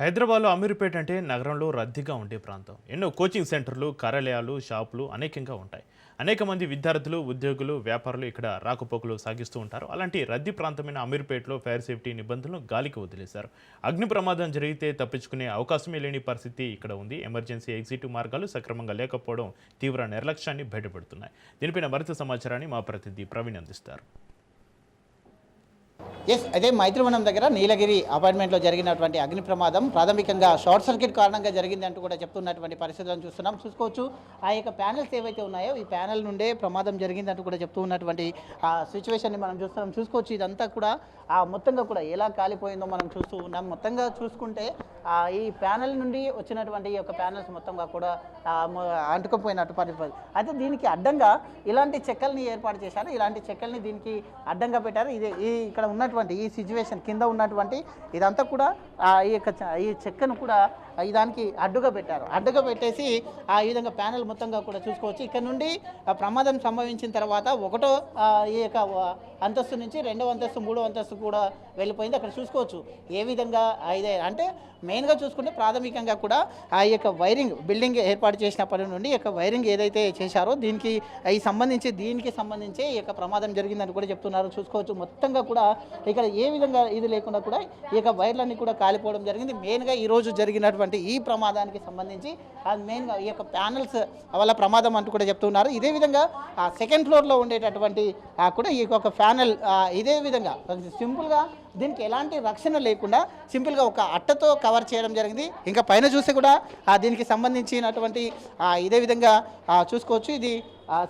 హైదరాబాద్లో అమీర్పేట అంటే నగరంలో రద్దీగా ఉండే ప్రాంతం. ఎన్నో కోచింగ్ సెంటర్లు, కార్యాలయాలు, షాపులు అనేకంగా ఉంటాయి. అనేక మంది విద్యార్థులు, ఉద్యోగులు, వ్యాపారులు ఇక్కడ రాకపోకలు సాగిస్తూ ఉంటారు. అలాంటి రద్దీ ప్రాంతమైన అమీర్పేటలో ఫైర్ సేఫ్టీ నిబంధనలు గాలికి వదిలేశారు. అగ్ని ప్రమాదం జరిగితే తప్పించుకునే అవకాశమే లేని పరిస్థితి ఇక్కడ ఉంది. ఎమర్జెన్సీ ఎగ్జిట్ మార్గాలు సక్రమంగా లేకపోవడం తీవ్ర నిర్లక్ష్యాన్ని బయటపెడుతున్నాయి. దీనిపైన మరింత సమాచారాన్ని మా ప్రతినిధి ప్రవీణ్ అందిస్తారు. అదే మైత్రివనం దగ్గర నీలగిరి అపార్ట్మెంట్లో జరిగినటువంటి అగ్ని ప్రమాదం ప్రాథమికంగా షార్ట్ సర్క్యూట్ కారణంగా జరిగింది అంటూ కూడా చెప్తున్నటువంటి పరిస్థితులను చూసుకోవచ్చు. ఆ యొక్క ప్యానెల్స్ ఏవైతే ఉన్నాయో ఈ ప్యానెల్ నుండే ప్రమాదం జరిగింది అంటూ కూడా చెప్తూ ఉన్నటువంటి ఆ సిచ్యువేషన్ని మనం చూసుకోవచ్చు. ఇదంతా కూడా మొత్తంగా కూడా ఎలా కాలిపోయిందో మనం చూస్తూ ఉన్నాం. మొత్తంగా చూసుకుంటే ఈ ప్యానెల్ నుండి వచ్చినటువంటి ఈ యొక్క ప్యానెల్స్ మొత్తంగా కూడా అంటుకుపోయినట్టు పరిస్థితి. అయితే దీనికి అడ్డంగా ఇలాంటి చెక్కల్ని ఏర్పాటు చేశారు. ఇలాంటి చెక్కల్ని దీనికి అడ్డంగా పెట్టారు. ఇక్కడ ఉన్నటువంటి ఈ సిచ్యువేషన్ కింద ఉన్నటువంటి ఇదంతా కూడా ఈ చెక్కను కూడా దానికి అడ్డుగా పెట్టారు. అడ్డుగా పెట్టేసి ఈ విధంగా ప్యానెల్ మొత్తంగా కూడా చూసుకోవచ్చు. ఇక్కడ నుండి ప్రమాదం సంభవించిన తర్వాత ఒకటో ఈ యొక్క అంతస్తు నుంచి రెండవ అంతస్తు, మూడో అంతస్తు కూడా వెళ్ళిపోయింది. అక్కడ చూసుకోవచ్చు ఏ విధంగా ఇదే అంటే మెయిన్గా చూసుకుంటే ప్రాథమికంగా కూడా ఆ యొక్క వైరింగ్ బిల్డింగ్ ఏర్పాటు చేసినప్పటి నుండి ఈ యొక్క వైరింగ్ ఏదైతే చేశారో దీనికి సంబంధించి ఈ యొక్క ప్రమాదం జరిగిందని కూడా చెప్తున్నారు. చూసుకోవచ్చు మొత్తంగా కూడా ఇక్కడ ఏ విధంగా ఇది లేకుండా కూడా ఈ యొక్క వైర్లన్నీ కూడా కాలిపోవడం జరిగింది. మెయిన్గా ఈరోజు జరిగినటువంటి ఈ ప్రమాదానికి సంబంధించి మెయిన్గా ఈ యొక్క ప్యానల్స్ వల్ల ప్రమాదం అంటూ కూడా చెప్తున్నారు. ఇదే విధంగా సెకండ్ ఫ్లోర్లో ఉండేటటువంటి కూడా ఈ యొక్క ప్యానల్ ఇదే విధంగా సింపుల్గా దీనికి ఎలాంటి రక్షణ లేకుండా సింపుల్గా ఒక అట్టతో కవర్ చేయడం జరిగింది. ఇంకా పైన చూస్తే కూడా దీనికి సంబంధించినటువంటి ఇదే విధంగా చూసుకోవచ్చు. ఇది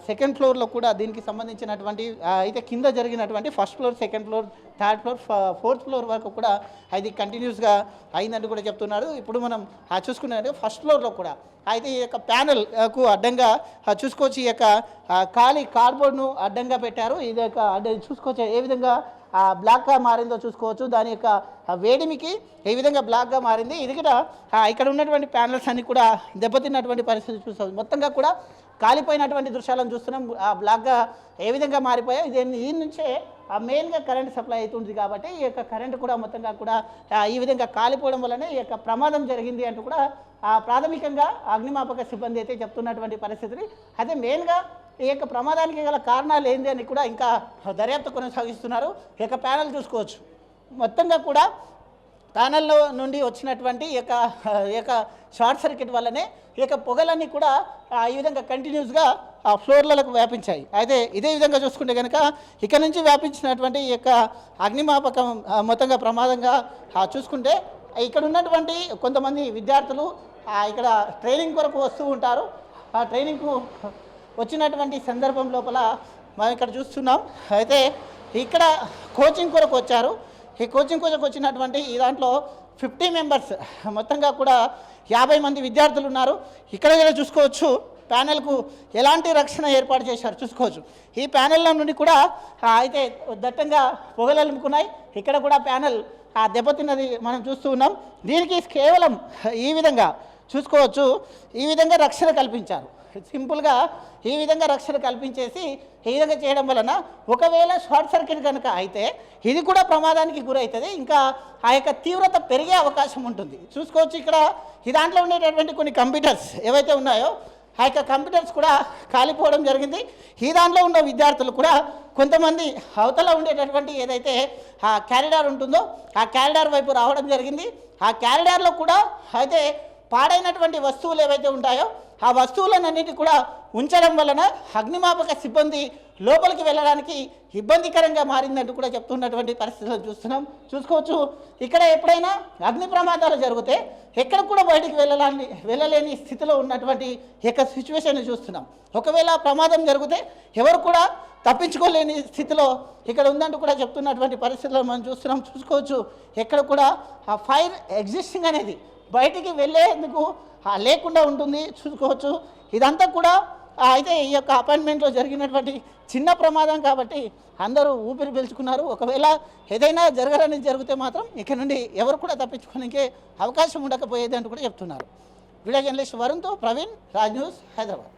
సెకండ్ ఫ్లోర్లో కూడా దీనికి సంబంధించినటువంటి అయితే కింద జరిగినటువంటి first floor, second floor, third floor, fourth floor వరకు కూడా అది కంటిన్యూస్గా అయిందంటూ కూడా చెప్తున్నారు. ఇప్పుడు మనం చూసుకున్నట్టు ఫస్ట్ ఫ్లోర్లో కూడా అయితే ఈ యొక్క ప్యానెల్కు అడ్డంగా చూసుకోవచ్చు. ఈ యొక్క ఖాళీ కార్డ్బోర్డ్ను అడ్డంగా పెట్టారు. ఇది యొక్క చూసుకోవచ్చు ఏ విధంగా బ్లాక్గా మారిందో చూసుకోవచ్చు. దాని యొక్క వేడిమికి ఏ విధంగా బ్లాక్గా మారింది. ఇది కూడా ఇక్కడ ఉన్నటువంటి ప్యానెల్స్ అన్ని కూడా దెబ్బతిన్నటువంటి పరిస్థితి చూస్తాం. మొత్తంగా కూడా కాలిపోయినటువంటి దృశ్యాలను చూస్తున్నాం. బ్లాక్గా ఏ విధంగా మారిపోయాయి. దీని నుంచే మెయిన్గా కరెంట్ సప్లై అవుతుంది కాబట్టి ఈ యొక్క కరెంట్ కూడా మొత్తంగా కూడా ఈ విధంగా కాలిపోవడం వల్లనే ఈ యొక్క ప్రమాదం జరిగింది అంటూ కూడా ప్రాథమికంగా అగ్నిమాపక సిబ్బంది అయితే చెప్తున్నటువంటి పరిస్థితిని. అయితే మెయిన్గా ఈ యొక్క ప్రమాదానికి గల కారణాలు ఏంటి అని కూడా ఇంకా దర్యాప్తు కొనసాగిస్తున్నారు. ఈ యొక్క ప్యానెల్ చూసుకోవచ్చు మొత్తంగా కూడా ప్యానెల్లో నుండి వచ్చినటువంటి ఈ యొక్క షార్ట్ సర్క్యూట్ వల్లనే ఈ యొక్క పొగలన్నీ కూడా ఈ విధంగా కంటిన్యూస్గా ఫ్లోర్లకు వ్యాపించాయి. అయితే ఇదే విధంగా చూసుకుంటే కనుక ఇక్కడ నుంచి వ్యాపించినటువంటి ఈ యొక్క అగ్నిమాపకం మొత్తంగా ప్రమాదంగా చూసుకుంటే ఇక్కడ ఉన్నటువంటి కొంతమంది విద్యార్థులు ఇక్కడ ట్రైనింగ్ కొరకు వస్తూ ఉంటారు. ఆ ట్రైనింగ్కు వచ్చినటువంటి సందర్భం లోపల మనం ఇక్కడ చూస్తున్నాం. అయితే ఇక్కడ కోచింగ్ కొరకు వచ్చారు. ఈ కోచింగ్ కొరకు వచ్చినటువంటి ఈ దాంట్లో 50 మెంబర్స్ మొత్తంగా కూడా 50 మంది విద్యార్థులు ఉన్నారు. ఇక్కడ కూడా చూసుకోవచ్చు ప్యానెల్కు ఎలాంటి రక్షణ ఏర్పాటు చేశారు చూసుకోవచ్చు. ఈ ప్యానెల్లో నుండి కూడా అయితే దట్టంగా పొగలు అలుముకున్నాయి. ఇక్కడ కూడా ప్యానెల్ దెబ్బతిన్నది మనం చూస్తూ ఉన్నాం. దీనికి కేవలం ఈ విధంగా చూసుకోవచ్చు ఈ విధంగా రక్షణ కల్పించారు. సింపుల్గా ఈ విధంగా రక్షణ కల్పించేసి ఈ విధంగా చేయడం వలన ఒకవేళ షార్ట్ సర్క్యూట్ కనుక అయితే ఇది కూడా ప్రమాదానికి గురవుతుంది. ఇంకా ఆ యొక్క తీవ్రత పెరిగే అవకాశం ఉంటుంది. చూసుకోవచ్చు ఇక్కడ ఈ దాంట్లో ఉండేటటువంటి కొన్ని కంప్యూటర్స్ ఏవైతే ఉన్నాయో ఆ యొక్క కంప్యూటర్స్ కూడా కాలిపోవడం జరిగింది. ఈ దాంట్లో ఉన్న విద్యార్థులు కూడా కొంతమంది అవతల ఉండేటటువంటి ఏదైతే ఆ క్యారిడార్ ఉంటుందో ఆ క్యారిడార్ వైపు రావడం జరిగింది. ఆ క్యారిడార్లో కూడా అయితే పాడైనటువంటి వస్తువులు ఏవైతే ఉంటాయో ఆ వస్తువులన్నిటి కూడా ఉంచడం వలన అగ్నిమాపక సిబ్బంది లోపలికి వెళ్ళడానికి ఇబ్బందికరంగా మారిందంటూ కూడా చెప్తున్నటువంటి పరిస్థితులను చూసుకోవచ్చు. ఇక్కడ ఎప్పుడైనా అగ్ని ప్రమాదాలు జరిగితే ఎక్కడ కూడా బయటికి వెళ్ళలేని స్థితిలో ఉన్నటువంటి యొక్క సిచ్యువేషన్ చూస్తున్నాం. ఒకవేళ ప్రమాదం జరిగితే ఎవరు కూడా తప్పించుకోలేని స్థితిలో ఇక్కడ ఉందంటూ కూడా చెప్తున్నటువంటి పరిస్థితులను మనం చూసుకోవచ్చు. ఎక్కడ కూడా ఆ ఫైర్ ఎగ్జిస్టింగ్ అనేది బయటికి వెళ్ళేందుకు లేకుండా ఉంటుంది చూసుకోవచ్చు. ఇదంతా కూడా అయితే ఈ యొక్క అపార్ట్మెంట్లో జరిగినటువంటి చిన్న ప్రమాదం కాబట్టి అందరూ ఊపిరి పీల్చుకున్నారు. ఒకవేళ ఏదైనా జరిగితే మాత్రం ఇక్కడ నుండి ఎవరు కూడా తప్పించుకోవడానికి అవకాశం ఉండకపోయేది అంటూ కూడా చెప్తున్నారు. వీడియో జర్నలిస్ట్ వరుణ్తో ప్రవీణ్, రాజ్ న్యూస్, హైదరాబాద్.